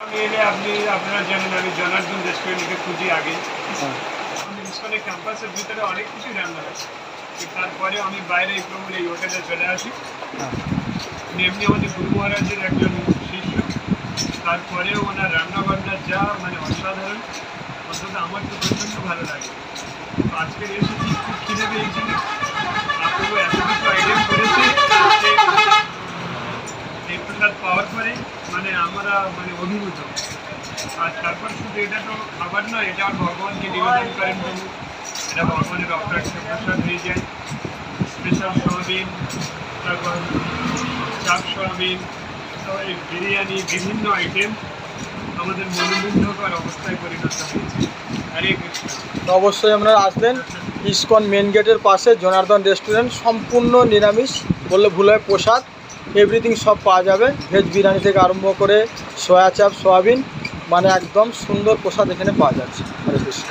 আমি এলে আপনারা জানেন আমি জনার্দন রেস্টুরেন্টকে খুঁজি আগে। আমি ইসকনের ক্যাম্পাসের ভিতরে অনেক কিছু রান্না আছে, তারপরে আমি বাইরে এই হোটেলে চলে আসি। এমনি আমাদের গুরু মহারাজের একজন শিষ্য, তারপরেও ওনার রান্নাবান্না যা মানে অসাধারণ, অন্তত আমার তো প্রচণ্ড ভালো লাগে। তো আজকে এসেছি, খুব খিদে পেয়েছিল, আপনারও এত কিছু আইটেম করেছে, এই প্রসাদ পাওয়ার পরে মানে আমরা মানে অভিভূত। আর তারপর শুধু এটা তো খাবার নয়, এটা আর ভগবানকে নিবেদন করেন প্রভু, এটা ভগবানের অপ্রাকৃত প্রসাদ হয়ে যায়। স্পেশাল সোয়াবিন, তারপর চাপ সোয়াবিন, তারপর এই বিরিয়ানি, বিভিন্ন আইটেম আমাদের মনোমুগ্ধকর অবস্থায় পরিণত হয়েছে। হরে কৃষ্ণ। তো অবশ্যই আপনারা আসবেন ইসকন মেন গেটের পাশে জনার্দন রেস্টুরেন্ট, সম্পূর্ণ নিরামিষ, বললে ভুল হয়, প্রসাদ এভরিথিং সব পাওয়া যাবে। ভেজ বিরিয়ানি থেকে আরম্ভ করে সয়া চাপ, সোয়াবিন, মানে একদম সুন্দর প্রসাদ এখানে পাওয়া যাচ্ছে। হরে কৃষ্ণ।